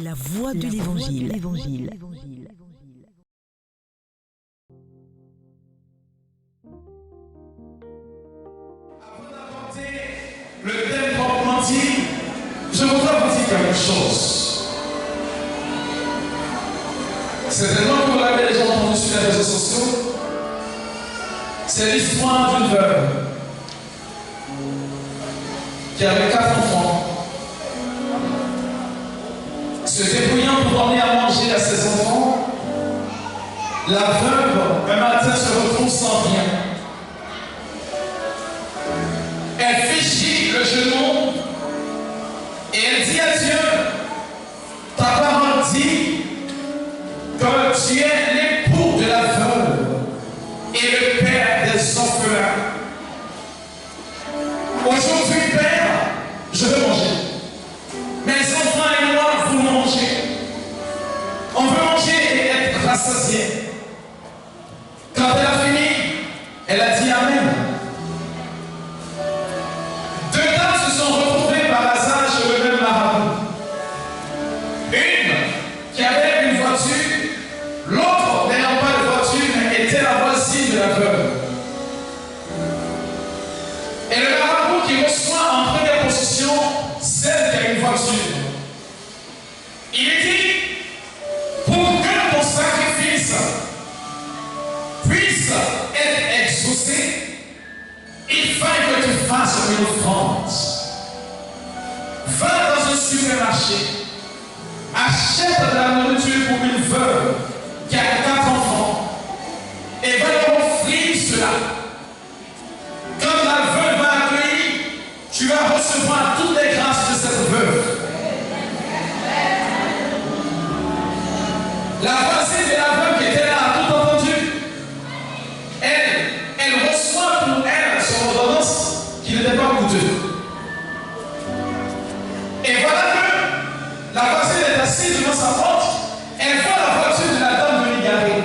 La voix de l'Évangile. Le thème proprement dit, je voudrais vous dire quelque chose. Certainement que vous l'avez déjà entendu sur les réseaux sociaux. C'est l'histoire d'une veuve qui avait 4 enfants. Se débrouillant pour donner à manger à ses enfants, la veuve, un matin, se retrouve sans rien. Elle fléchit le genou et elle dit à Dieu, ta parole dit que tu es l'époux de la veuve et le père des orphelins. Aujourd'hui, Père, je veux manger. Mes enfants et moi, vous mangez. On veut manger et être rassasiés. Quand elle a fini, elle a dit Amen. Deux dames se sont retrouvées par hasard chez le même marabout. Une qui avait une voiture, l'autre n'ayant pas de voiture, mais était la voisine de la veuve. Et le marabout qui reçoit en première position celle qui a une voiture. Il est dit, pour que ton sacrifice puisse être exaucé, il faut que tu fasses une offrande. Va dans un supermarché, achète de la nourriture pour une veuve qui a 4 enfants et va leur offrir cela. Quand la veuve va accueillir, tu vas recevoir toutes les grâces de cette veuve. La voisine de la veuve qui était là a tout entendu. Elle reçoit pour elle son ordonnance qui n'était pas coûteuse. Et voilà que la voisine est assise devant sa porte. Elle voit la voiture de la dame venir garer.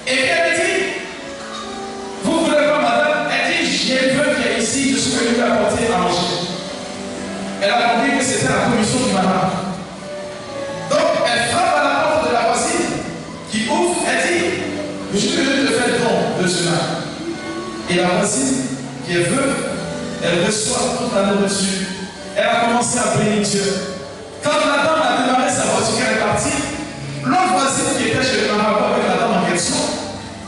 Et puis elle dit, vous voulez pas madame? Elle dit, j'ai une veuve qui est ici, je suis venu lui apporter à manger. Elle a compris que c'était la commission du marabout. Donc elle frappe à la porte de la voisine qui ouvre, elle dit, je suis venu te faire don de cela. Et la voisine qui est veuve, elle reçoit toute la nourriture. Elle a commencé à bénir Dieu. Quand la dame a démarré sa voiture, qu'elle est partie, l'autre voisine qui était chez le marabout avec la dame en question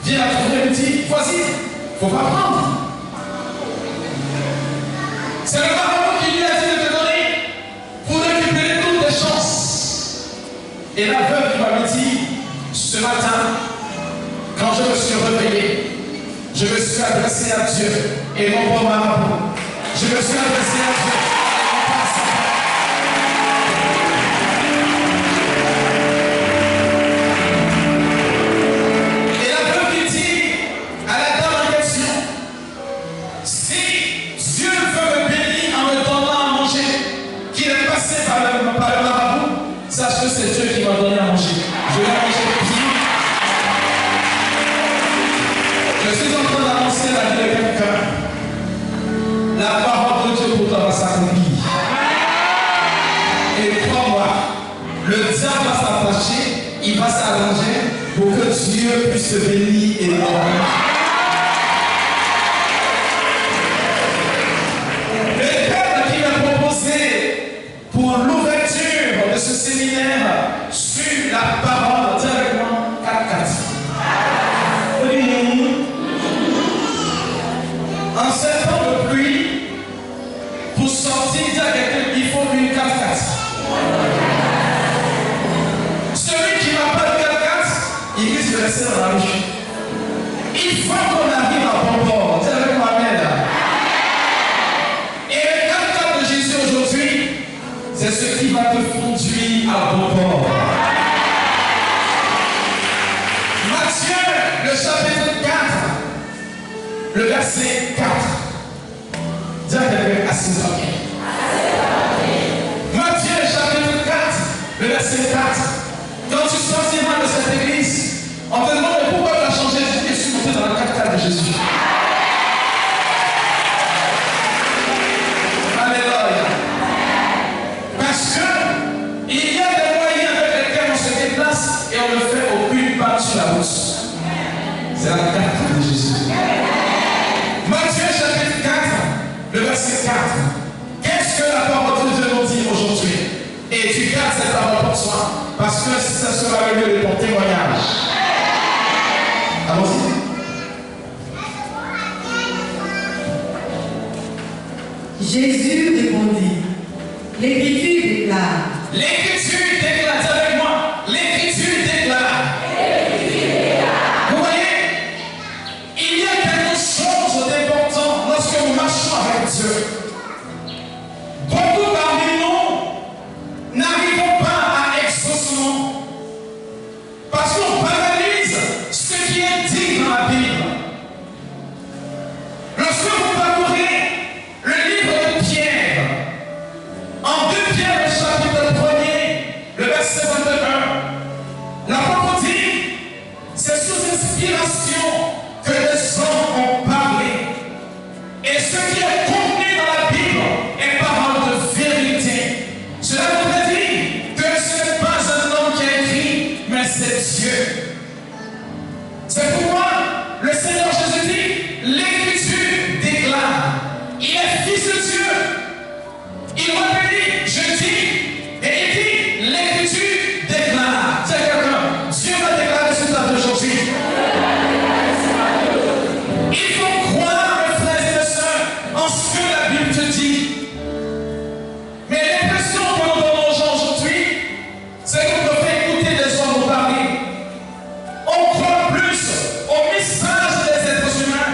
vient la trouver et lui dit, voisine, il ne faut pas prendre. C'est le marabout qui lui a dit de te donner pour récupérer toutes tes chances. Et la veuve qui m'avait dit, ce matin, quand je me suis réveillé, je me suis adressé à Dieu et non pas au marabout. Je me suis adressé à Dieu. Et la veuve qui dit à la dame en question, si Dieu veut me bénir en me donnant à manger, qu'il est passé par le marabout, sache que c'est Dieu qui m'a donné à manger. Je vais manger pied. Je suis en train d'annoncer la vie de quelqu'un. La parole de Dieu pour toi va s'accomplir. Et crois-moi, le diable va s'attacher, il va s'arranger pour que Dieu puisse te bénir et bénir. Le thème qui m'a proposé pour l'ouverture de ce séminaire sur la parole, directement 4-4. En ce temps de pluie, pour sortir, dire à quelqu'un qu'il faut une 4-4. Celui qui n'a pas de 4-4, il risque de rester dans la rue. Il faut qu'on arrive à bon port. C'est avec moi-même là. Et le 4-4 de Jésus aujourd'hui, c'est ce qui va te conduire à bon port. Matthieu, le chapitre 4, le verset 4. Dis à quelqu'un, assis-toi bien. Matthieu, chapitre 4, le verset 4. Quand tu sortiras de cette église, on te demande pourquoi tu as changé et suis monté dans le 4-4 de Jésus. Alléluia. Parce que C'est la carte de Jésus. Matthieu chapitre 4, le verset 4. Qu'est-ce que la parole de Dieu nous dit aujourd'hui? Et tu gardes cette parole pour soi, parce que ça sera le lieu de ton témoignage. Allons-y. Jésus répondit, l'Écriture déclare. L'Écriture déclare, dis avec moi, l'Écriture déclare. Vous voyez, il y a quelque chose d'important lorsque nous marchons avec Dieu. Beaucoup parmi nous n'arrivons pas à exaucement parce qu'on paralyse ce qui est dit dans la Bible. Lorsque vous parcourez le livre de Pierre, en 2 Pierre, le chapitre 1er, le verset 21, l'apôtre dit, c'est sous inspiration que les hommes ont parlé. Et ce qui est contenu dans la Bible est parole de vérité. Cela voudrait dire que ce n'est pas un homme qui a écrit, mais c'est Dieu. C'est pourquoi le Seigneur Jésus dit, l'Écriture déclare, il est fils de Dieu. Il répète, je dis, et il dit, l'Écriture déclare. C'est quelqu'un, Dieu va déclarer sur ta vie aujourd'hui. Il faut croire, mes frères et sœurs, en ce que la Bible te dit. Mais l'impression que nous donnons aux gens aujourd'hui, c'est qu'on peut faire écouter les hommes nous parler. On croit plus au message des êtres humains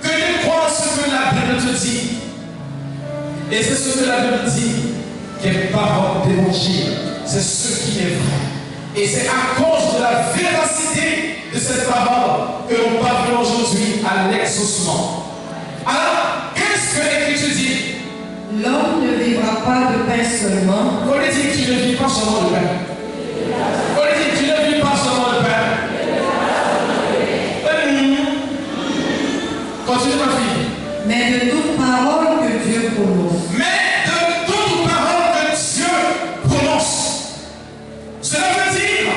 que de croire ce que la Bible te dit. Et c'est ce que la Bible dit, qui est parole d'évangile. C'est ce qui est vrai. Et c'est à cause de la véracité de cette parole que nous parlons aujourd'hui à l'exaucement. Alors, qu'est-ce que l'Écriture dit? L'homme ne vivra pas de pain seulement. On lui dit qu'il ne vit pas seulement de pain. On lui dit qu'il ne vit pas seulement de pain. Continue ma fille. Mais de toute parole que Dieu prononce. Mais de toute parole que Dieu prononce. Cela veut dire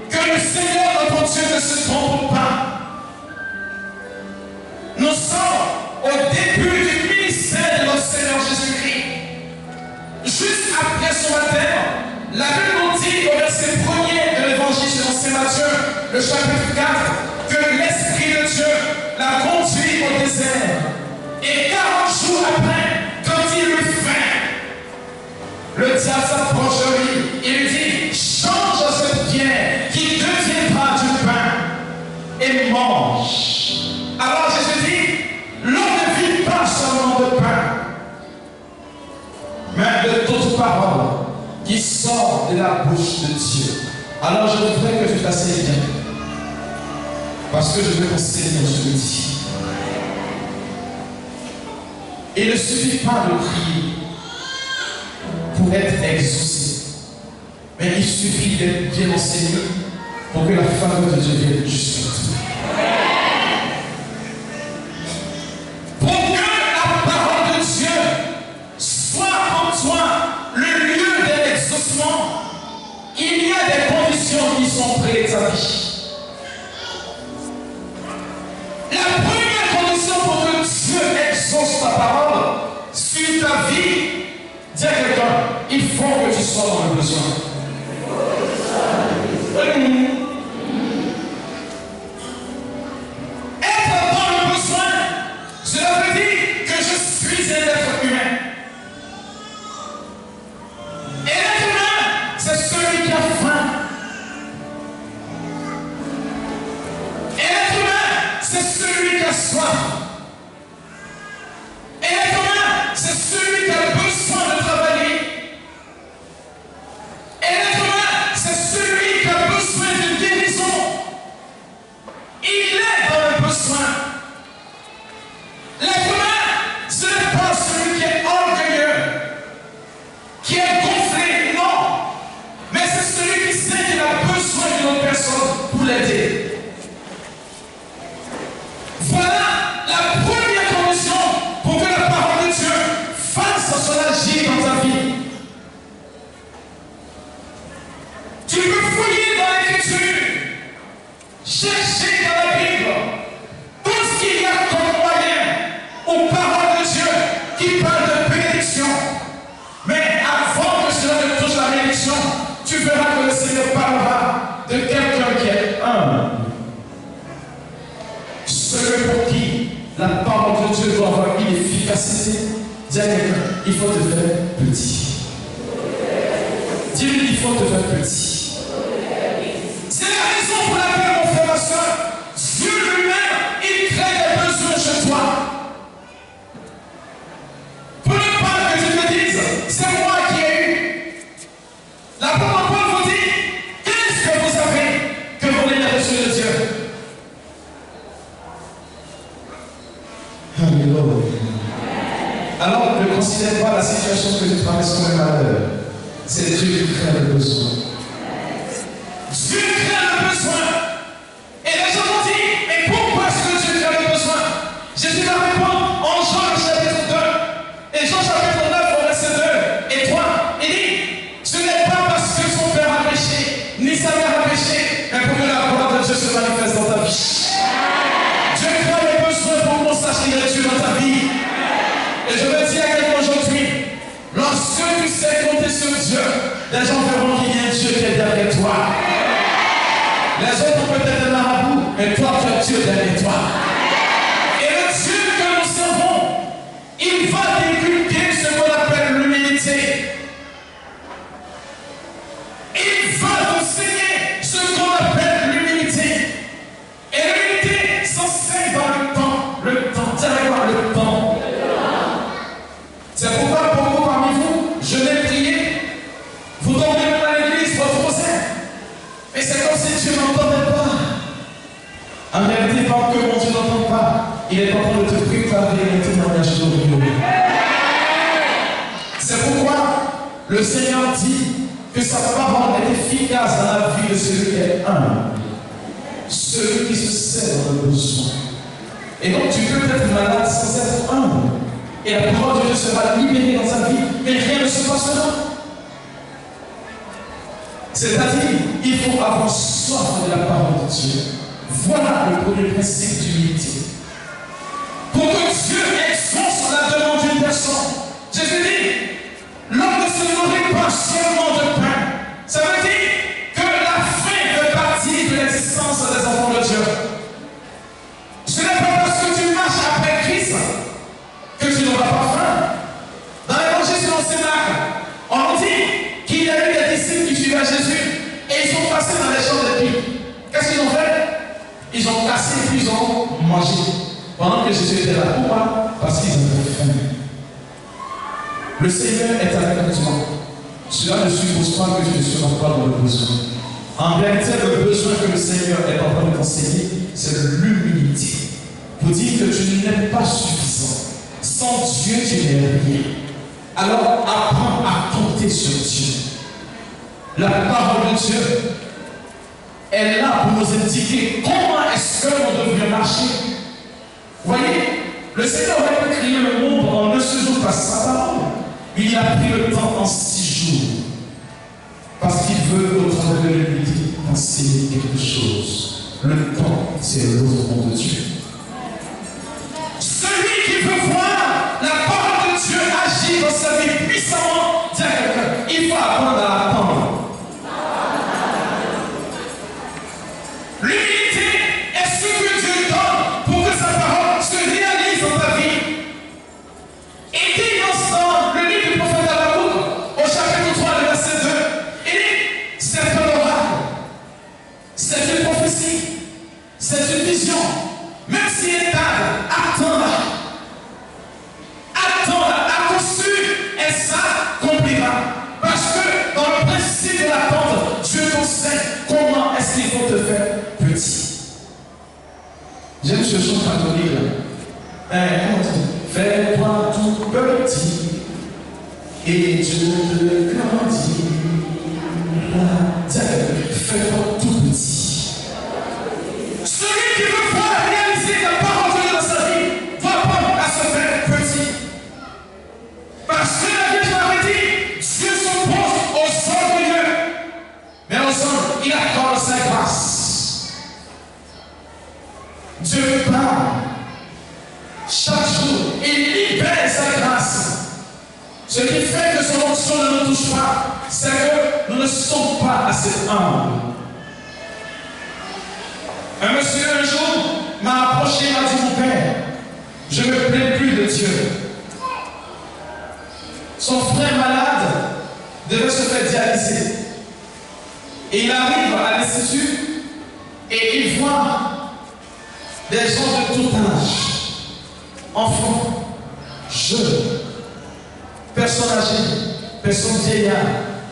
que le Seigneur notre Dieu ne se trompe pas. Nous sommes au début du ministère de notre Seigneur Jésus-Christ. Juste après son baptême, la Bible nous dit au verset 1er de l'évangile selon saint Matthieu, le chapitre 4, que l'Esprit de Dieu l'a conduit au désert. Et 40 jours après, quand il eut faim, le diable s'approche de lui et lui dit, change cette pierre qui deviendra du pain et mange. Alors Jésus dit, l'homme ne vit pas seulement de pain, mais de toute parole qui sort de la bouche de Dieu. Alors je voudrais que tu t'assieds bien, parce que je vais t'enseigner aujourd'hui. Il ne suffit pas de prier pour être exaucé, mais il suffit d'être bien enseigné pour que la faveur de Dieu vienne jusqu'à toi. Pour que la parole de Dieu soit en toi le lieu de l'exaucement, il y a des conditions qui sont préétablies. La première condition pour que Dieu exauce ta parole sur ta vie, dis à quelqu'un, il faut que tu sois dans le besoin. Être dans le besoin, cela veut dire que je suis un être humain. Et l'être humain, c'est celui qui a faim. Et l'être humain, c'est celui qui a soif. Et l'être humain, c'est celui qui a besoin de travailler. Et l'être humain, c'est celui qui a besoin d'une guérison. Il est dans le besoin. L'être humain, ce n'est pas celui qui est orgueilleux, qui est gonflé, non. Mais c'est celui qui sait qu'il a besoin d'une autre personne pour l'aider. Voilà la première condition pour que la parole de Dieu fasse son agir dans ta vie. Tu peux fouiller dans l'Écriture, chercher dans la Bible, réaction, tu verras que le Seigneur parlera de quelqu'un qui est humble. Celui pour qui la parole de Dieu doit avoir une efficacité, dis à quelqu'un, il faut te faire petit. Dis-lui, il faut te faire petit. C'est la raison pour laquelle, mon frère, ma soeur, Dieu lui-même, il crée des besoins chez toi. Pour ne pas que tu te dises, c'est moi qui ai eu. La parole vous dit, qu'est-ce que vous avez que vous n'ayez reçu de Dieu? Alléluia. Alors, ne considère pas la situation que tu traverses comme un malheur. C'est Dieu qui crée le besoin. Dieu crée le besoin. Et les gens vont dire, mais pourquoi est-ce que Dieu crée le besoin? Jésus va répondre en Jean chapitre 2. Et Jean chapitre 9 verset 2. Et 3, il dit, ce n'est pas parce que son père a péché, ni sa mère a péché, mais pour que la gloire de Dieu se manifeste dans ta vie. Dieu crée les besoins pour qu'on sache qu'il y a Dieu dans ta vie. Et je veux dire à quelqu'un aujourd'hui, lorsque tu sais compter sur Dieu, les gens verront qu'il y a un Dieu qui est derrière toi. Les autres ont peut-être un marabout, mais toi, tu as Dieu derrière toi. Et le Dieu que nous servons, il va déculquer ce qu'on appelle l'humilité. Il va enseigner ce qu'on appelle l'humilité. Et l'humilité s'enseigne dans le temps. Le temps, derrière le temps. C'est pourquoi beaucoup parmi vous, je l'ai prié, vous tombez même à l'église, votre rosaire. Mais c'est comme si Dieu n'entendait pas. En réalité, pas que mon Dieu n'entend pas, il est en train de te préparer un témoignage glorieux. C'est pourquoi le Seigneur dit que sa parole est efficace dans la vie de celui qui est humble, celui qui se sert dans le besoin. Et donc tu peux être malade sans être humble. Et la parole de Dieu sera libérée dans sa vie, mais rien ne se passera. C'est-à-dire, il faut avoir soif de la parole de Dieu. Voilà le premier principe d'humilité. Pour que Dieu exauce la demande d'une personne, Jésus dit, l'homme ne se nourrit pas seulement de pain. Ça veut dire que la faim fait partie de l'existence des enfants de Dieu. Ce n'est pas parce que tu marches après Christ que tu n'auras pas faim. Dans l'évangile selon Saint Marc, on dit qu'il y a eu des disciples qui suivaient Jésus et ils sont passés dans les champs de pile. Qu'est-ce qu'ils ont fait? Ils ont cassé et puis ils ont mangé. Pendant que Jésus était là. Pourquoi? Parce qu'ils avaient faim. Le Seigneur est avec toi. Cela ne suppose pas que tu ne seras pas dans le besoin. En réalité, le besoin que le Seigneur est en train de t'enseigner, c'est l'humilité. Pour dire que tu n'es pas suffisant. Sans Dieu, tu n'es rien. Alors, apprends à compter sur Dieu. La parole de Dieu est là pour nous indiquer comment est-ce que nous devrions marcher. Vous voyez, le Seigneur aurait pu créer le monde en un seul jour par sa parole. Il a pris le temps en 6 jours. Parce qu'il veut, au travers de l'humilité, enseigner quelque chose. Le temps, c'est l'autre monde de Dieu. Celui qui veut voir la parole de Dieu agir dans sa vie puissamment, dit à quelqu'un, il faut apprendre à attendre. L'humilité est ce que Dieu donne pour que sa parole se réalise dans ta vie. Et dit dans le livre du prophète Habakkuk, au chapitre 3, le verset 2, il dit, c'est un oracle, c'est une prophétie, c'est une vision, même si elle est tard, attends-la. Attends-la, attention, et ça accomplira. Parce que dans le principe de l'attente, Dieu t'enseigne comment est-ce qu'il faut te faire petit. J'aime ce chant catholique là. Comment dire? Fais-toi tout petit et Dieu te grandira. Fais-toi tout petit. Celui qui veut pouvoir réaliser la parole de Dieu dans sa vie va apprendre à se faire petit. Parce que la Bible avait dit, Dieu s'oppose aux orgueilleux, mais aux hommes, il accorde sa grâce. Dieu parle chaque jour, il libère sa grâce. Ce qui fait que son onction ne nous touche pas, c'est que nous ne sommes pas assez humbles. Un monsieur un jour m'a approché et m'a dit, mon père, je ne me plains plus de Dieu. Son frère malade devait se faire dialyser. Et il arrive à l'institut et il voit des gens de tout âge, enfants, jeunes, personnes âgées, personnes vieillards,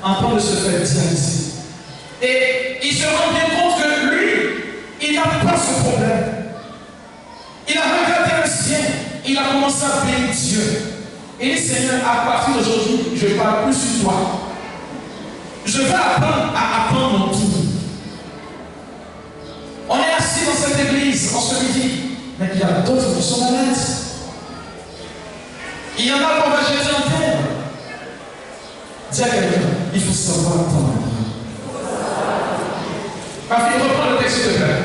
en train de se faire dialyser. Et il se rend bien compte que lui, il n'a pas ce problème. Il a regardé le ciel, il a commencé à bénir Dieu. Et dit, Seigneur, à partir d'aujourd'hui, je ne parle plus sur toi. Je vais apprendre à apprendre mon tour. On est assis dans cette église, on se dit, mais il y a d'autres qui sont malades. Il y en a qu'on va jeter en terre. Dis à quelqu'un, il faut savoir attendre. Ma fille, reprends le texte s'il te plaît.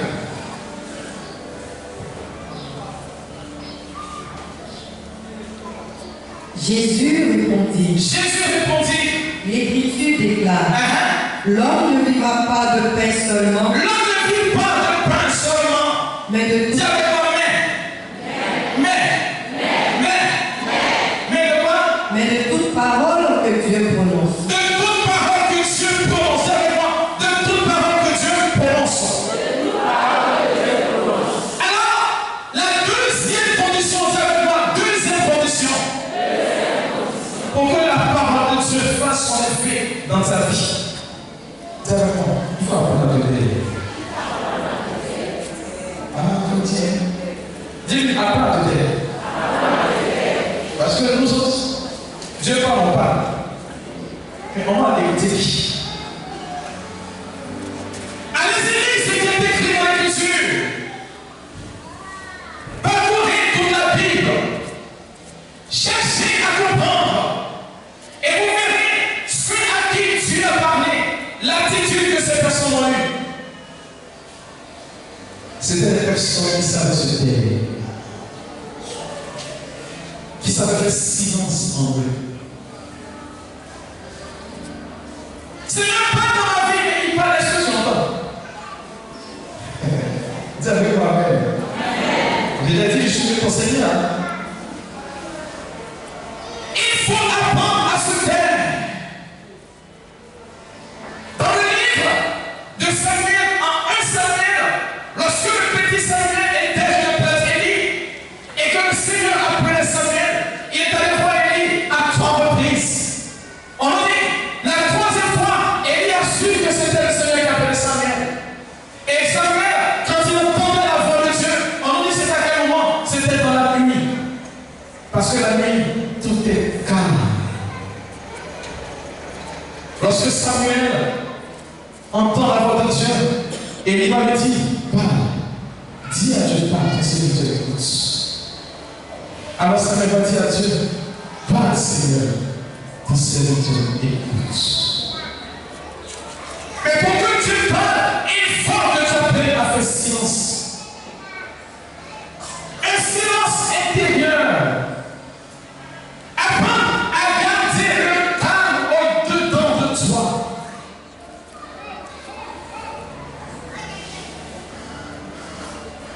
Jésus répondit, l'Écriture déclare, l'homme ne vivra pas de pain seulement, l'homme ne vit pas de pain seulement, mais de tout. Mais de quoi? Mais de toute parole que Dieu prononce. De toute parole que Dieu prononce, avec moi, de toute parole que Dieu prononce. Alors, la deuxième condition, c'est avec moi, deuxième condition. Pour que la parole de Dieu fasse son effet dans ta vie. C'est avec moi, il faut apprendre à te dire. Dis-lui, apprends à te dire. Parce que nous autres, Dieu parle, on parle. Mais on va l'écouter qui? Allez-y, ce qui est écrit dans l'Écriture. Parcourez toute la Bible. Cherchez à comprendre. Et vous verrez ceux à qui Dieu a parlé, l'attitude que ces personnes ont eue. C'était des personnes qui savaient se taire, qui savaient faire silence en eux. C'est même pas dans ma vie, mais il parle des choses j'entends. Dis avec moi, Amen. Je l'ai dit, je suis ton Seigneur. Il faut apprendre à se taire. Dans le livre de Samuel, en 1 Samuel, lorsque le petit Samuel était de place Élie, et que le Seigneur appelait Samuel, il est allé voir Élie à 3 reprises. On dit, la troisième fois, Élie a su que c'était le Seigneur qui appelait Samuel. Et Samuel, quand il entendait la voix de Dieu, on dit c'est à quel moment? C'était dans la nuit. Parce que la nuit, tout est calme. Lorsque Samuel entend la voix de Dieu, Élie va lui dire, parle, dis à Dieu, parle, ton serviteur écoute. Alors Samuel va dire à Dieu, parle Seigneur, ton serviteur écoute. Mais pour que Dieu parle, il faut que tu apprennes à faire silence. Un silence intérieur. Apprends à garder le calme au-dedans de toi.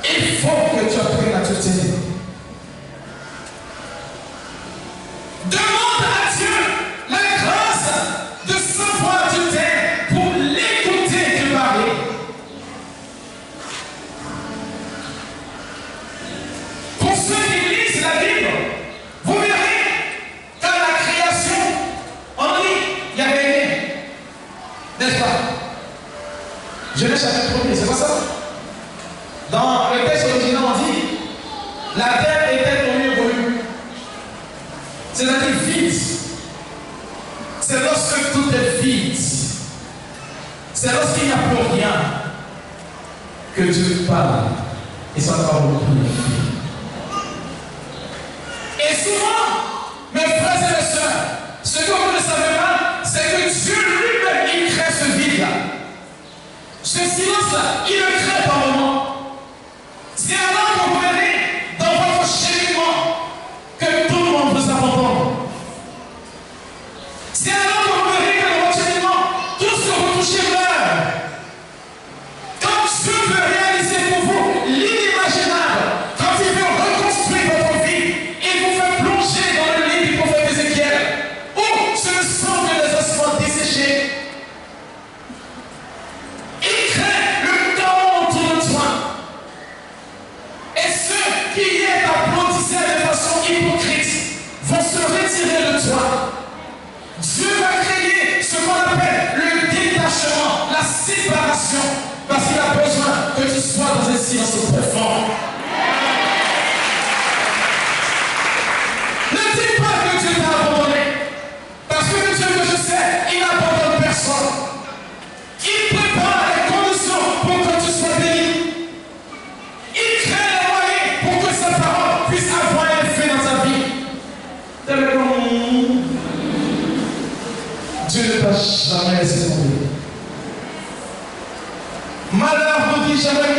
Il faut que tu apprennes à te taire. Demande à Dieu la grâce de savoir te taire pour l'écouter te parler. Pour ceux qui lisent la Bible, vous verrez qu'à la création, on dit il y avait rien. N'est-ce pas? Genèse chapitre 1er, c'est pas ça? Dans le texte original, on dit la terre était au milieu. C'est-à-dire vide. C'est lorsque tout est vide. C'est lorsqu'il n'y a plus rien que Dieu parle. Et ça parle beaucoup de vie. Et souvent, mes frères et mes sœurs, ce que vous ne savez pas, c'est que Dieu lui-même, il crée ce vide-là. Ce silence-là, il le crée par moment. C'est alors que vous verrez dans votre cheminement que tout le monde vous abandonne. C'est alors que vous Dieu ne t'a jamais laissé tomber. Malheur ne dit jamais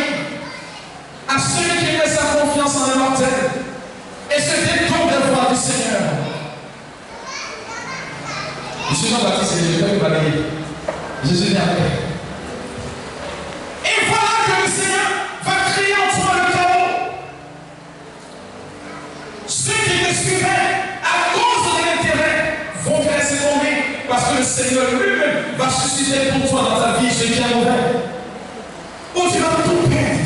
à celui qui met sa confiance en l'immortel et se détourne des voies du Seigneur. Je suis Jean-Baptiste et je vais vous balayer. Jésus vient après. Et voilà que le Seigneur va créer en toi le chaos. Ceux qui te suivaient à cause de l'intérêt vont te laisser tomber parce que le Seigneur lui-même va susciter pour toi dans ta vie ce qui est mauvais. Où tu vas tout perdre.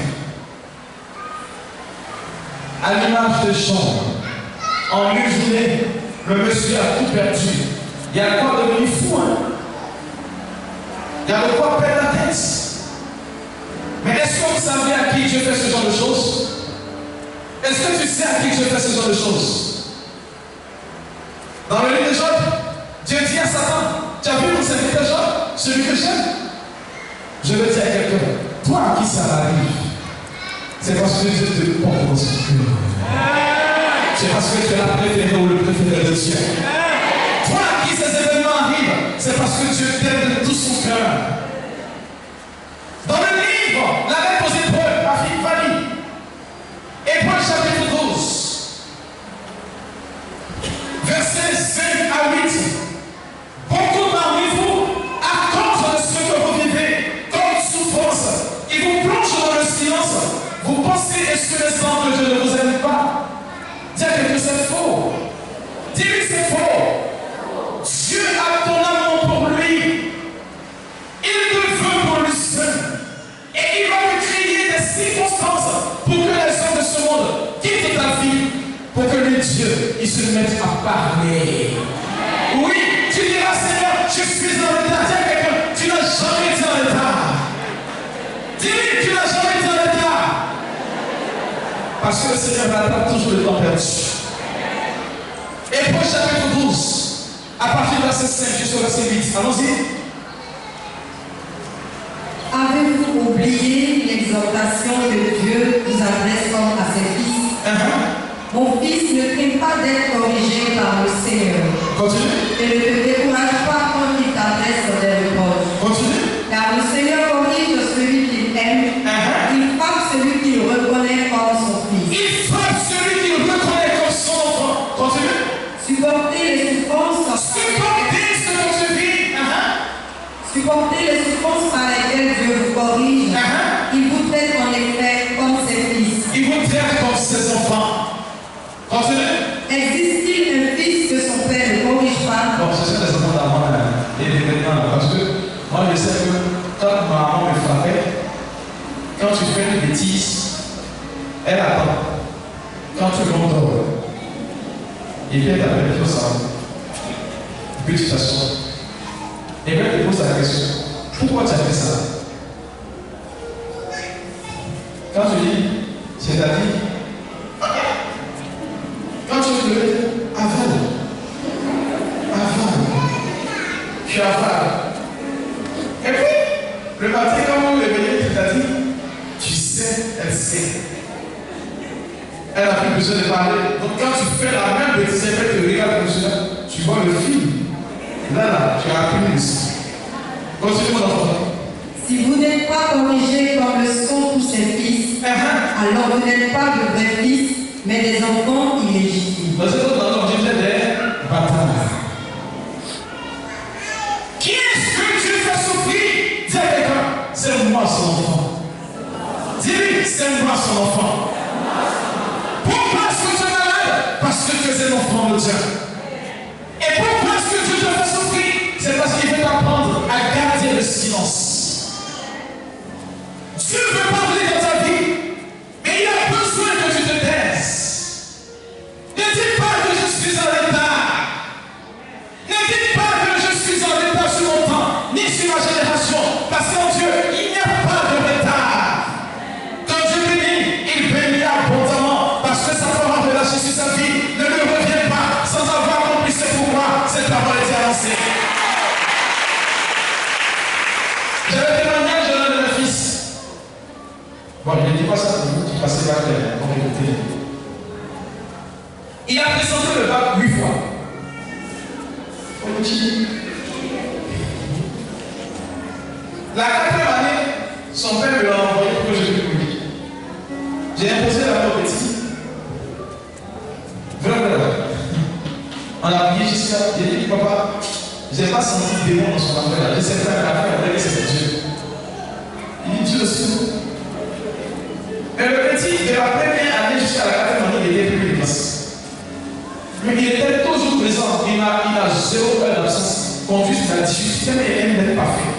À l'image de Jean, en une journée, le monsieur a tout perdu. Il y a quoi devenir fou, hein? Il y a de quoi perdre la tête. Mais est-ce que vous savez à qui Dieu fait ce genre de choses? Est-ce que tu sais à qui Dieu fait ce genre de choses? Dans le livre de Job, Dieu dit à Satan, tu as vu mon serviteur Job, celui que j'aime? Je veux dire à quelqu'un, toi à qui ça arrive, c'est parce que Dieu te porte dans son cœur. C'est parce que tu es la préférée ou le préféré de Dieu. Toi à qui ces événements arrivent, c'est parce que Dieu t'aime de tout son cœur. Dans le livre, la lettre aux Hébreux, ma fille Fanny, Hébreux chapitre 12, versets 5 à 8. Beaucoup parmi vous, à cause de ce que vous vivez comme souffrance, qui vous plonge dans le silence, vous pensez est-ce que les enfants de Dieu ne vous aiment pas? Dis à quelqu'un c'est faux. Dis-lui c'est faux. Dieu a ton amour pour lui. Il te veut pour lui seul. Et il va te créer des circonstances pour que les hommes de ce monde quittent ta vie, pour que lui, Dieu, il se mette à parler. Oui, tu diras Seigneur, je suis dans l'état. Dis à quelqu'un, tu n'as jamais été dans l'état. Dis-lui, tu n'as jamais été dans l'état. Parce que le Seigneur n'attend toujours le temps perdu. Hébreux chapitre 12, à partir du verset 5 jusqu'au verset 8. Allons-y. Avez-vous oublié l'exhortation que Dieu vous adresse comme à ses fils? Mon fils, ne crains pas d'être corrigé par le Seigneur. Continue. Et ne te décourage pas quand il t'adresse des reproches. Continue. Car le Seigneur corrige celui qu'il aime. Il frappe celui qu'il reconnaît comme son fils. Il frappe celui qu'il reconnaît comme son enfant. Continue. Supportez les souffrances. Supportez ce que tu vis. Supportez les souffrances par lesquelles Dieu vous corrige. Il vous traite en effet comme ses fils. Il vous traite comme ses enfants. Continue. Existe-t-il un fils que son père ne corrige pas? Bon, ce sont les enfants d'avant et des maintenant. Parce que moi, je sais que quand ma maman me frappait, quand tu fais une bêtise, elle attend. Quand tu l'entends, et puis elle t'appelle, il faut savoir. Et puis tu t'assois. Et puis elle te pose la question, pourquoi tu as fait ça? Quand tu dis, c'est-à-dire, quand tu te lèves, avale. Tu avales. Et puis, le matin, quand vous vous réveillez, tu t'as dit, tu sais, elle sait. Elle n'a plus besoin de parler. Donc quand tu fais la même bêtise, elle te regarde comme cela, tu vois le film. Là, tu as appris une leçon. Continue mon enfant. Si vous n'êtes pas corrigé comme le sont tous ses fils, alors vous n'êtes pas de vrais fils, mais des enfants illégitimes. Dans cette autre endroit, Dieu fait des batailles. Qui est-ce que Dieu fait souffrir? Dis à quelqu'un, c'est moi son enfant. Dis-lui, c'est moi son enfant. Pourquoi est-ce que tu es malade? Parce que tu es un enfant de Dieu. Et pourquoi est-ce que Dieu te fait souffrir? C'est parce qu'il veut t'apprendre à garder le silence. Dieu veut parler dans ta vie, mais il a besoin que tu te taises. Ne dis pas que je suis en retard. Ne dis pas que je suis en retard sur mon temps, ni sur ma génération. Parce qu'en Dieu, il n'y a pas de retard. Quand Dieu bénit, il bénit abondamment. Parce que sa parole relâchée sur sa vie ne lui revient pas sans avoir compris ce pourquoi cette parole est annoncée. J'avais témoignage de l'un de mes fils. Bon, je ne dis pas ça pour vous qui passez par terre pour écouter. Il a présenté le bac 8 fois. La 4e année, son père me l'a envoyé pour que je lui prie. J'ai imposé la main au petit. Vraiment. On a prié jusqu'à. J'ai dit, papa, je n'ai pas senti de démon dans son affaire. Je sais faire l'affaire, après c'est Dieu. Il dit, Dieu aussi. Mais le petit, de la première année jusqu'à la 4e année, il était plus classe. Mais il était toujours présent. Il a 0 heure d'absence. Conduit sur la difficulté, mais il n'était pas fait.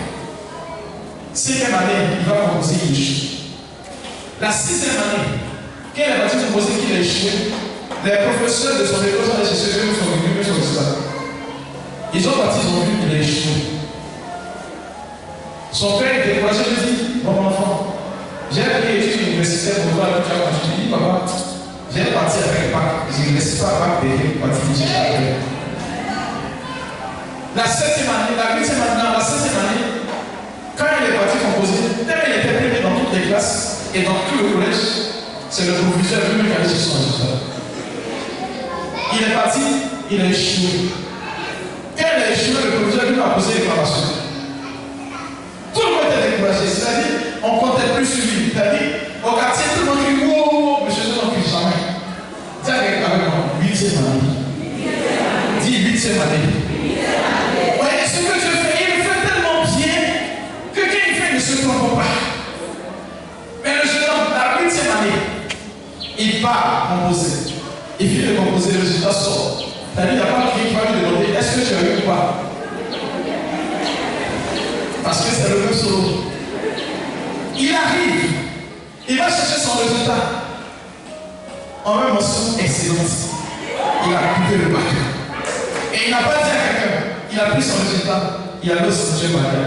5e année, il va composer, il échoue. La 6e année, quand il est parti composer, qu'il a échoué, les professeurs de son école sont allés chercher eux, sont venus sur le stade. Ils ont parti, ils ont vu qu'il a échoué. Son père est découragé, il dit, mon enfant, j'ai appris études universitaires pour voir le tu as continué. Il dit, papa, j'ai parti avec Pâques. Je ne laisse pas Pâques payer, parti avec. La 7e année, la 8e année, la 16e année, quand il est parti composer, tellement il était premier dans toutes les classes et dans tout le collège, c'est le proviseur lui-même qui a réussi son résultat. Il est parti, il a échoué. Quand il a échoué, le proviseur lui a posé les formations. Tout le monde était découragé, c'est-à-dire, on ne comptait plus sur lui. C'est-à-dire, au quartier, tout le monde dit, wow, monsieur, je n'en crie jamais. Dis avec moi, 8e année. Dis 8e année. Ouais, ce que je fais, il me fait tellement bien que quand il fait, il ne se trompe pas. Mais le jeune homme, la 8e année, il part composer. Il finit de composer, le résultat sort. C'est-à-dire, il n'y a pas quelqu'un qui va lui demander est-ce que tu as eu ou pas? Parce que c'est le même solo. Il arrive, il va chercher son résultat. En même mention excellente. Il a coupé le bac. Et il n'a pas dit à quelqu'un. Il a pris son résultat. Il a allé au Saint-Dieu Maria.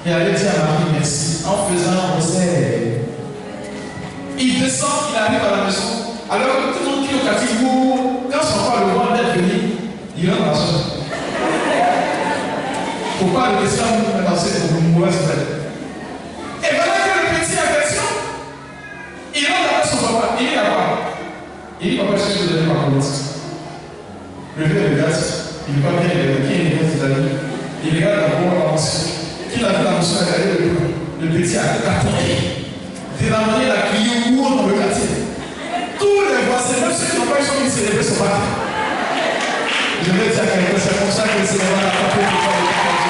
Il a dit à Marie merci en faisant un concert. Il descend, il arrive à la maison. Alors que tout le monde qui est au quartier, quand son père le voit d'être venu, il rentre dans la chambre. Il ne faut pas le laisser danser pour une mauvaise fête. Et voilà que le petit a question. Il rentre avec son papa. Il est là-bas. Il dit papa, je suis donné ma politique. Le vieux regarde. Il ne va pas bien, qui est les États-Unis. Il regarde d'abord la mention. Qui a vu la mention à regarder le petit a cartonné. De la manière la crié ou dans le quartier. Tous les voisins, même ceux qui n'ont pas eu son de célébrer son baptême. Je vais dire à quelqu'un, c'est pour ça que le Seigneur a tapé pour faire le baptême.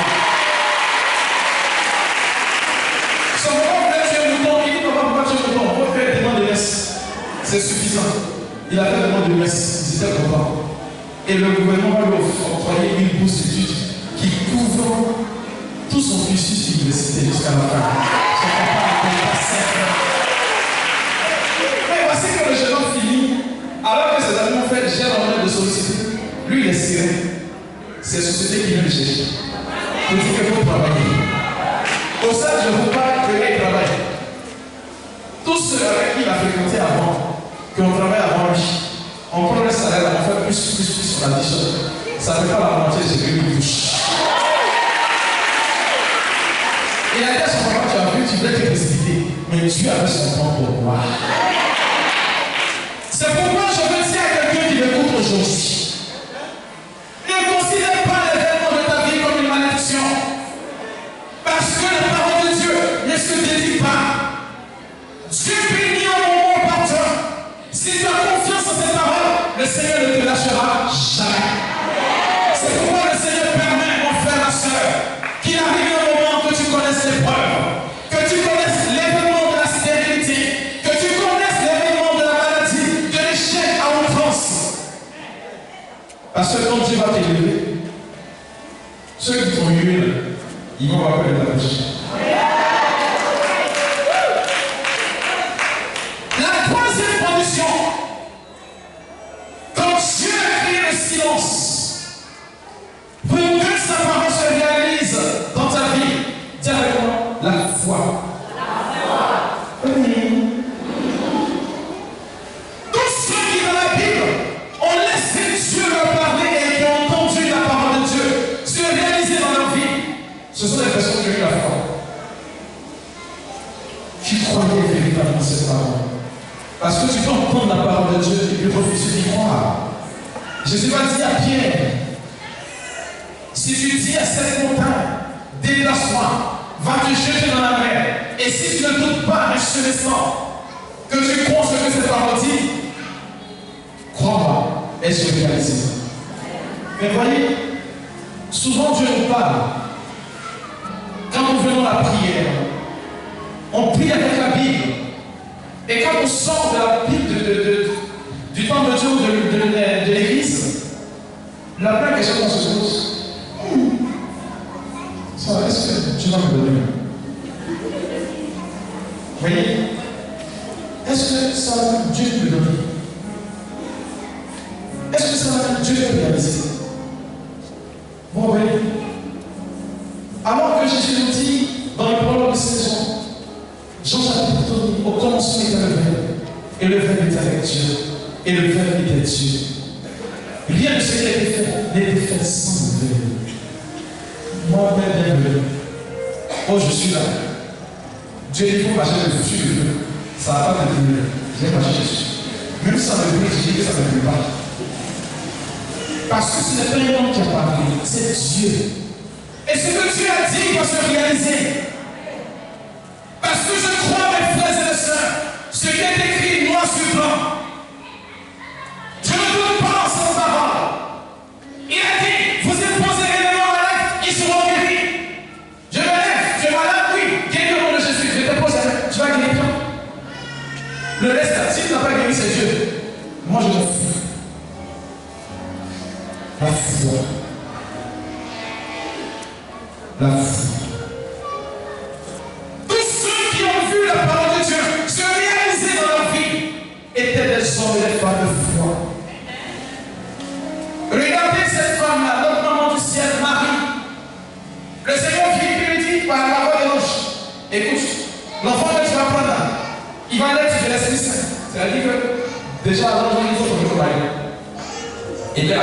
Son papa voulait tuer le mouton. Il dit papa, pourquoi tuer le mouton? On peut faire des demandes de messe. C'est suffisant. Il a fait des demandes de messe. Il était content. Et le gouvernement va lui octroyer une bourse d'études qui couvre tout son cursus universitaire jusqu'à la fin. Son papa n'a pas 5 ans. Mais voici que le jeune homme finit, alors que ses amis ont fait j'ai l'honneur de solliciter. Lui, il est serré. C'est la société qui vient le chercher. Il dit qu'il faut travailler. Au sein, je ne veux pas que lui travaille. Tous ceux avec qui il a fréquenté avant, qu'on travaille avant lui, on prend le salaire, on fait plus sur l'addition. Ça ne fait pas la moitié de ce que lui touche. Il a dit à son papa, tu as vu, tu voulais te précipiter, mais Dieu avait son plan pour moi. C'est pourquoi je veux dire à quelqu'un qui m'écoute aujourd'hui. Ne considère pas l'événement de ta vie comme une malédiction. Parce que la parole de Dieu ne se dédie pas. Dieu bénit un moment opportun. Si tu as confiance en cette parole, le Seigneur ne te lâchera jamais. C'est pourquoi le Seigneur permet, mon frère, ma soeur, qu'il arrive un moment que tu connaisses l'épreuve, que tu connaisses l'événement de la stérilité, que tu connaisses l'événement de la maladie, de l'échec à outrance. Parce que quand Dieu va t'élever, ceux qui t'ont eu, ils vont avoir peur de la bouche. La troisième condition, quand Dieu a créé le silence, pour que sa parole se réalise dans ta vie, dis avec moi, la foi. Tous ceux qui dans la Bible ont laissé Dieu leur parler et qui ont entendu la parole de Dieu se réaliser dans leur vie, ce sont des personnes qui ont eu la foi. Qui croyaient véritablement cette parole. Parce que tu peux entendre la parole de Dieu et puis refuser d'y croire. Jésus va dire à Pierre, si tu dis à cette montagne, déplace-toi, va te jeter dans la mer. Et si tu ne doutes pas un seul instant que tu crois ce que cette parole dit, crois-moi, elle se réalise. Mais voyez, souvent Dieu nous parle. Quand nous venons à la prière, on prie avec la Bible. Et quand on sort de la Bible, du temps de Dieu ou de l'église, la première question qu'on se pose, ça, est-ce que tu vas me donner? Vous voyez? Est-ce que ça va Dieu me donner? Est-ce que ça va Dieu me réaliser? Vous voyez? Alors que Jésus nous dit dans le prologue de saison, Jean chapitre 2, au commencement était le Verbe, et le Verbe était avec Dieu, et le Verbe était Dieu. Rien de ce qui a été fait n'était fait sans le Verbe. Moi, Père bienvenu, oh je suis là. Dieu dit, il faut marcher le futur de Dieu. Ça ne va pas me tenir. J'ai marché Jésus. Même si ça me plaît, je dis que ça ne me plaît pas. Parce que ce n'est pas un homme qui a parlé, c'est Dieu. Et ce que Dieu a dit va se réaliser. Parce que je crois, mes frères et mes sœurs, ce qui est écrit noir sur blanc. Je ne doute pas en sa parole. Il a dit, vous imposerez les mains malades, ils seront guéris. Je me lève, tu es malade, oui. Guéris au nom de Jésus. Je te pose la main, tu vas guérir. Le reste, si tu n'as pas guéri, c'est Dieu. Moi, je m'en fous. La foi. La foi. Tous ceux qui ont vu la parole de Dieu se réaliser dans leur vie étaient des hommes et des femmes de foi. Regardez cette femme-là, notre maman du ciel, Marie. Le Seigneur vient et lui dit par la voix de l'ange, écoute, l'enfant que tu vas prendre là, il va naître de l'Esprit Saint. C'est-à-dire que déjà l'ange dit qu'il faut que tu ailles. Et bien,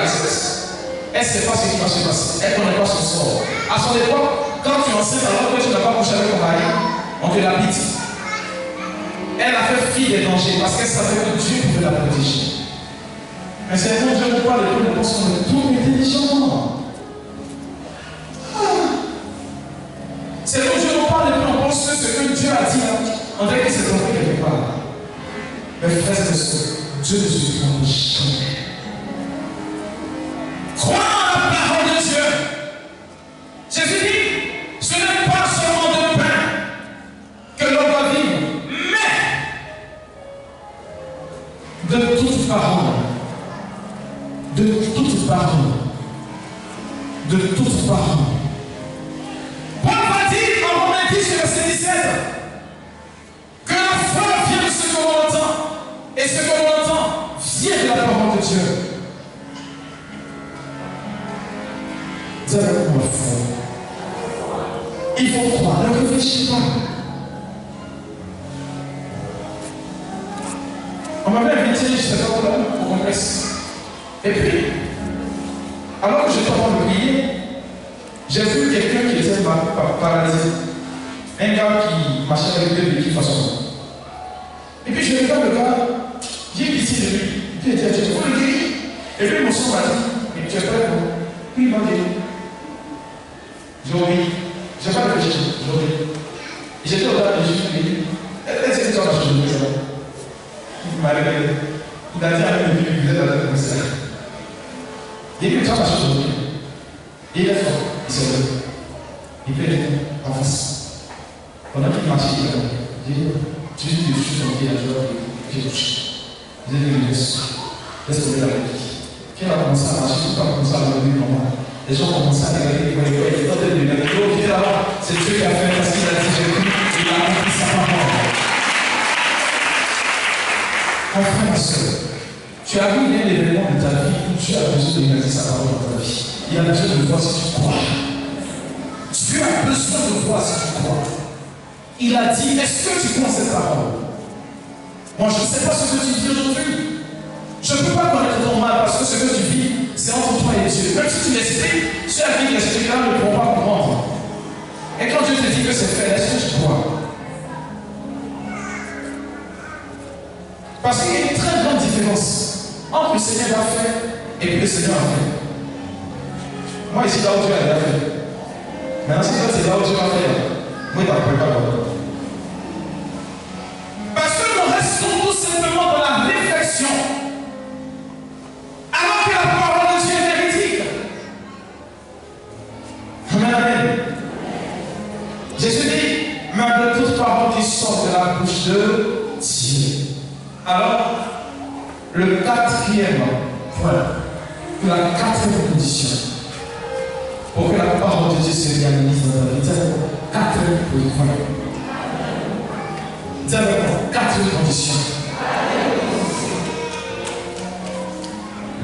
elle ne sait pas ce qui va se passer. Elle ne connaît pas son sort. À son époque, quand tu enseignes alors que tu n'as pas couché avec ton mari, on te l'habite. Elle a fait fi des dangers parce qu'elle savait que Dieu pouvait la protéger. Mais c'est quand Dieu nous parle de tout, nous pensons qu'on est tout intelligent. C'est quand Dieu nous parle de tout, on pense que ce que Dieu a dit, on dirait qu'il s'est trompé quelque part. Mais frères et sœurs, Dieu ne se trompe jamais. Crois en la parole de Dieu. Jésus dit, ce n'est pas seulement de pain que l'on doit vivre, mais de toute parole. De toute parole. De toute parole. Paul va dire en Romains 10, verset 17, que la foi vient de ce que l'on entend, et ce que l'on entend vient de la parole de Dieu. Vous avez la foi. Il faut croire, ne réfléchis pas. On m'avait invité, je ne sais pas où, au complexe. Et puis, alors que j'étais en train de prier, j'ai vu quelqu'un qui était paralysé. Un gars qui marchait avec deux béquilles façon. Et puis je regarde le gars, j'ai pitié de lui. Puis il dit, tu veux le guérir? Et puis mon son m'a dit, mais tu es prêt pour? Puis il m'a dit, j'ai oublié. Je n'ai pas réfléchi, j'ai oublié. Et j'étais au delà de Jésus, il dit, est-ce que tu vas marcher de ça? Il m'a regardé. Il a dit à lui, il est dans la commissaire. Il dit, tu vas marcher aujourd'hui. Et il est fort, il s'est levé. Il fait en face. Pendant qu'il marchait, il a dit, tu dis des choses en pied à joie, j'ai touché. J'ai dit, laisse tomber la réplique. Quand il a commencé à marcher, tout le temps commencé à lever normal. Les gens commençaient à regarder, ils étaient en train de regarder. Oh, qui est là-bas? C'est Dieu qui a fait parce qu'il a dit, j'ai cru, il a accompli sa parole. Mon frère, ma soeur, tu as vu un événement de ta vie où tu as besoin de réaliser sa parole dans ta vie. Il a besoin de voir si tu crois. Tu as besoin de voir si tu crois. Il a dit, est-ce que tu crois cette parole? Moi, je ne sais pas ce que tu vis aujourd'hui. Je ne peux pas connaître ton mal parce que ce que tu vis, c'est entre toi et Dieu. Même si tu l'expliques, ceux à qui l'expliquent-là ne pourront pas comprendre. Et quand Dieu te dit que c'est fait, est-ce que tu crois? Parce qu'il y a une très grande différence entre le Seigneur a fait et puis le Seigneur a fait. Moi, ici, là où Dieu a fait. Maintenant, c'est là où tu vas faire. Moi, tu n'apprends pas. Parce que nous restons tout simplement dans la réflexion. Alors que la parole de Dieu est véridique. Amen, amen. Jésus dit, mais de toute parole qui sort de la bouche de Dieu. Alors, le quatrième point, la quatrième condition, pour que la parole de Dieu se réalise dans ta vie, c'est quatrième point. C'est quatrième condition.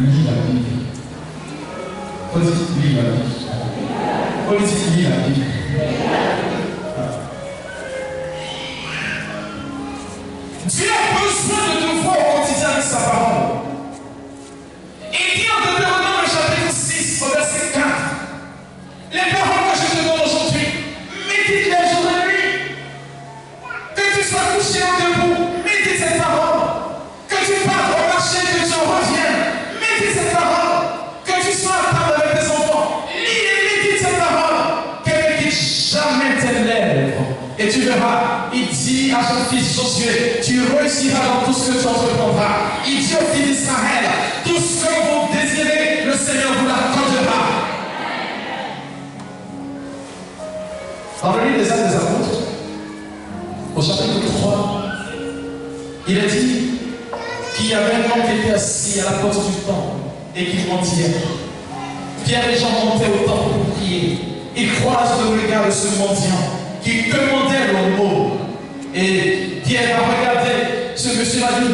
Lis la Bible. On dit lis la Bible. On dit lis la Bible. Dieu a besoin de te voir au quotidien avec sa parole. Il dit en Deutéronome chapitre 6, au verset 4, les paroles que je te donne aujourd'hui, médite-les jour et nuit. Que tu sois couché ou debout, médite cette parole. Que tu partes au marché, que tu en reviennes, médite cette parole. Que tu sois à table avec tes enfants, lis et médite cette parole. Qu'elle ne quitte jamais tes lèvres. Et tu verras, il dit à son fils Josué, tu réussiras dans tout ce que tu entreprendras. Il dit au fils d'Israël, tout ce que vous désirez, le Seigneur vous l'accordera. Dans le livre des Actes des Apôtres, au chapitre 3, il est dit qu'il y avait un homme qui était assis à la porte du temple et qui mendiait. Pierre et Jean montaient au temple pour prier. Ils croisent le regard de ce mendiant qui commandait le mot. Et Pierre a regardé ce monsieur-là dit,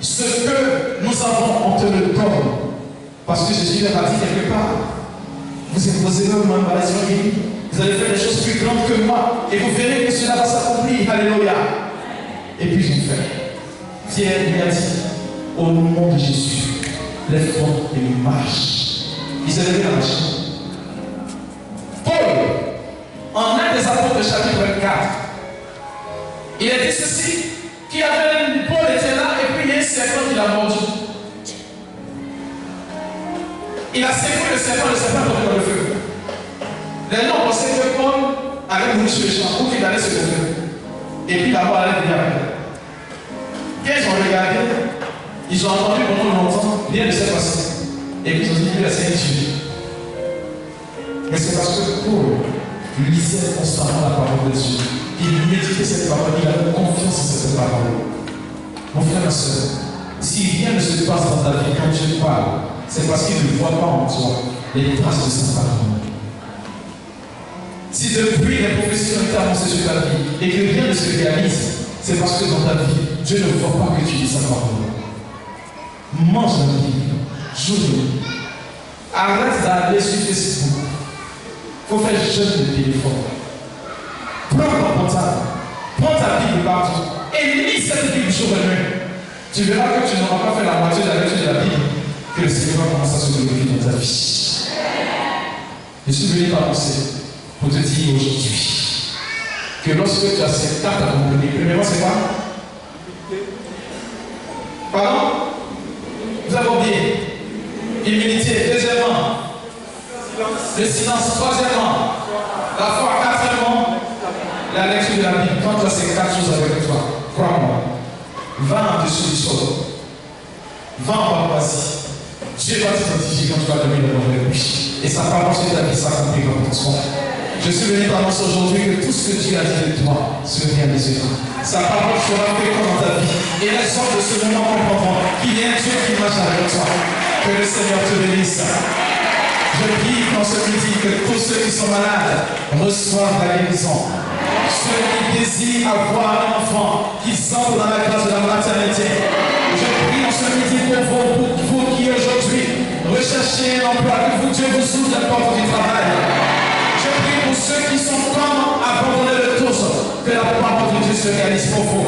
ce que nous avons, on te le donne. Parce que Jésus leur a dit quelque part, vous imposez le même maladie, vous allez faire des choses plus grandes que moi, et vous verrez que cela va s'accomplir. Alléluia. Et puis ils ont fait. Pierre lui a dit, au nom de Jésus, lève-toi et marche. Ils ont levé la machine. Paul, en Actes des Apôtres, chapitre 4, il a dit ceci, qu'il avait Paul était là, et puis il y a un serpent qui l'a mordu. Il a secoué le serpent est tombé dans le feu. Les gens pensaient que Paul allait mourir sur le champ, ou qu'il allait se lever. Et puis d'abord, allait venir avec eux. Quand ils ont regardé, ils ont entendu pendant longtemps, rien ne s'est passé. Et puis ils ont dit qu'il a essayé de tuer. Mais c'est parce que Paul lisait constamment la parole de Dieu. Il méditait cette parole, il avait confiance en cette parole. Mon frère, ma soeur, si rien ne se passe dans ta vie quand Dieu parle, c'est parce qu'il ne voit pas en toi les traces de sa parole. Si depuis les prophéties ont été annoncées sur ta vie et que rien ne se réalise, c'est parce que dans ta vie, Dieu ne voit pas que tu lis sa parole. Mange la Bible, joue. Arrête d'aller sur Facebook. Il faut faire jeûne de téléphone. Prends ton portable, prends ta Bible partout et lis cette Bible jour et nuit. Tu verras que tu n'auras pas fait la moitié de la lecture de la Bible, que le Seigneur va commencer à se glorifier dans ta vie. Je suis venu t'annoncer pour te dire aujourd'hui que lorsque tu as ces cartes à comprendre, premièrement, c'est quoi? Pardon? Vous avez oublié? Humilité. Deuxièmement, le silence. Troisièmement, la foi. Quatrièmement, la lecture de la Bible. Quand tu as ces quatre choses avec toi, crois-moi, va en dessous du sol. Va en Papouasie. Dieu va t'identifier quand tu vas devenir le mauvais bouche. Et sa parole sur ta vie s'accomplira pour ton. Je suis venu t'annoncer aujourd'hui que tout ce que Dieu a dit de toi se réalisera. Sa parole sera féconde dans ta vie. Et les hommes de ce moment comprendront qu'il y a un Dieu qui marche avec toi. Que le Seigneur te bénisse. Je prie dans ce midi que tous ceux qui sont malades reçoivent la guérison. Ceux qui désirent avoir un enfant, qui sentent dans la grâce de la maternité. Je prie dans ce midi pour vous qui aujourd'hui recherchez un emploi, que Dieu vous ouvre la porte du travail. Je prie pour ceux qui sont comme abandonnés de tous, que la parole de Dieu se réalise pour vous.